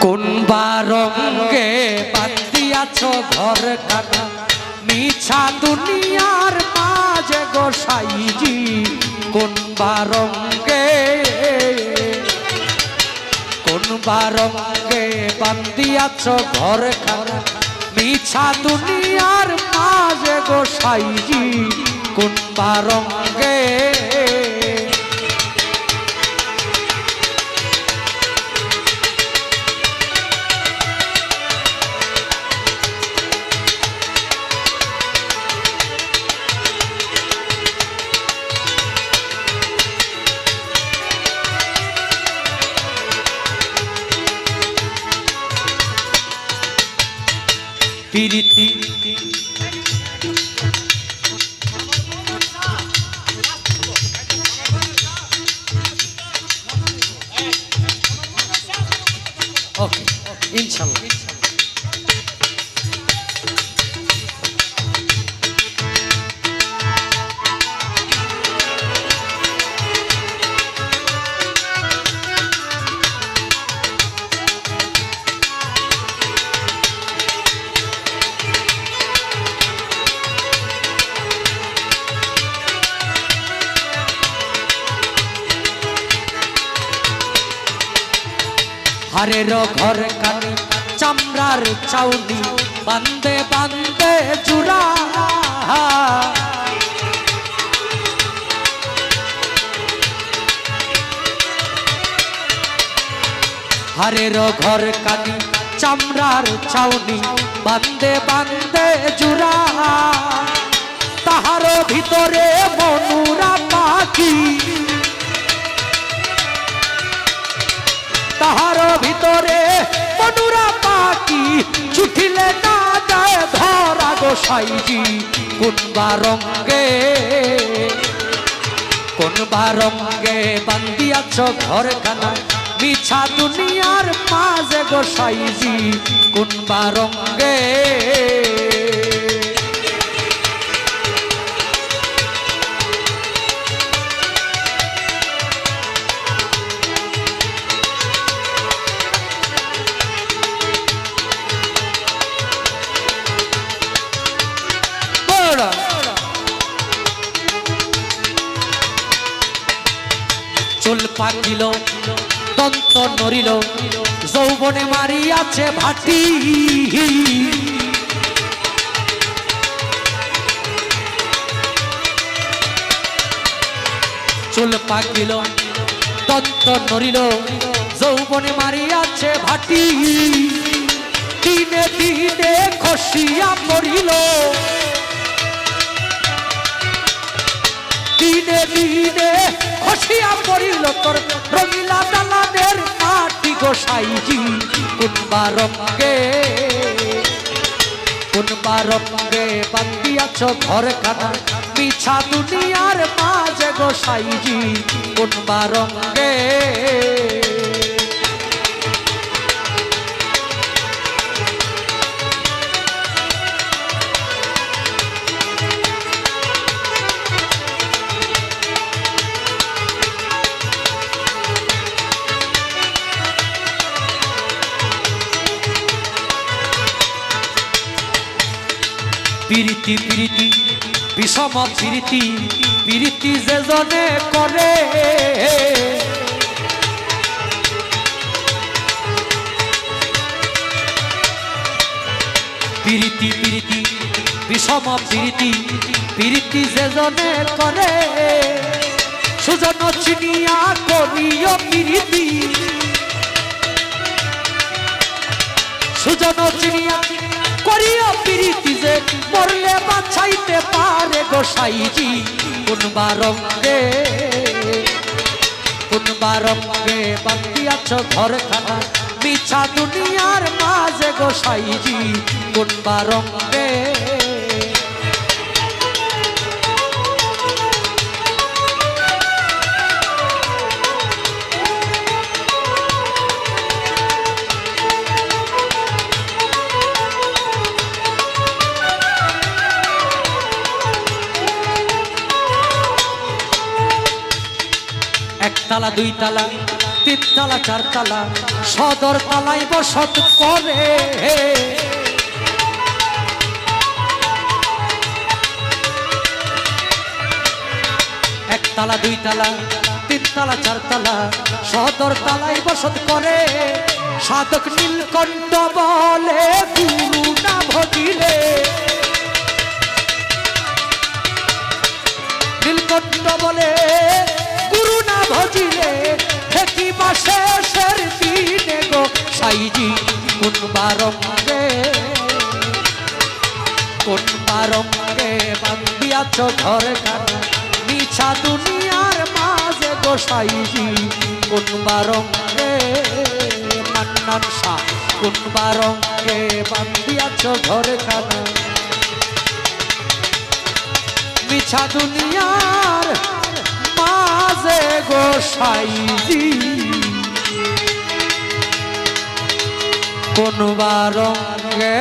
কোন বারঙ্গে বান্দিয়াছ ঘর খানা মিছা দুনিয়ার মাঝে গোসাইজি কোন বারঙ্গে বান্দিয়াছ ঘর খানা মিছা দুনিয়ার মাঝে গোসাইজি কোন বারঙ্গে প্রীতি ওকে ইনশাআল্লাহ হারের ঘর কানি চামড়ার চাউনি বান্দে বান্দে জুড়া হারের ঘর কানি চামড়ার চাউনি বান্দে বান্দে জুড়া তাহার ভিতরে মনুরা পাখি তাহার ভিতরে মনুরা পাখি ছুটিলে না যায় ধরা গোসাইজি কোন বারঙ্গে বান্দিয়াছ ঘর খানা মিছা দুনিয়ার মাঝে গোসাইজি কোন বারঙ্গে চুল পাকিল দন্ত নড়িল যৌবনে মারিয়াছে ভাটি চুল পাকিল দন্ত নড়িল যৌবনে মারিয়াছে ভাটি দিনে দিনে খসিয়া পড়িল দিনে দিনে খসিয়া পড়িল তোর রঙিলা দালানের মাটি গোসাইজি কোন বারঙ্গে বান্দিয়াছ ঘর খানা মিছা দুনিয়ার মাঝে গোসাইজি কোন বারঙ্গে প্রীতি প্রীতি বিষম প্রীতি প্রীতি যে জনে করে প্রীতি প্রীতি বিষম প্রীতি প্রীতি যে জনে করে সুজন চিনিয়া করিও প্রীতি সুজন চিনিয়া করিও প্রীতি যে মরলে বাঁচাইতে পারে গোসাইজি কোন বারঙ্গে বান্দিয়াছ ঘর খানা মিছা দুনিয়ার মাঝে গোসাইজি কোন বারঙ্গে একতলা দুই তলা তিনতলা চারতলা সদর তলায় বসত করে একতলা দুইতলা তিনতলা চারতলা সদর তলায় বসত করে সাধক নীলকণ্ঠ বলে গুরু না ভজিলে নীলকণ্ঠ বলে গুরু না ভজিলে ঠেকি মাসে শের দিনে গো সাইজি কোন বারঙ্গে বান্দিয়াছ ঘর খানা মিছা দুনিয়ার মাঝে গো সাইজি কোন বারঙ্গে মান্নান শাহ কোন বারঙ্গে বান্দিয়াছ ঘর খানা মিছা দুনিয়ার মাঝে গো সাইজি কোন বারঙ্গে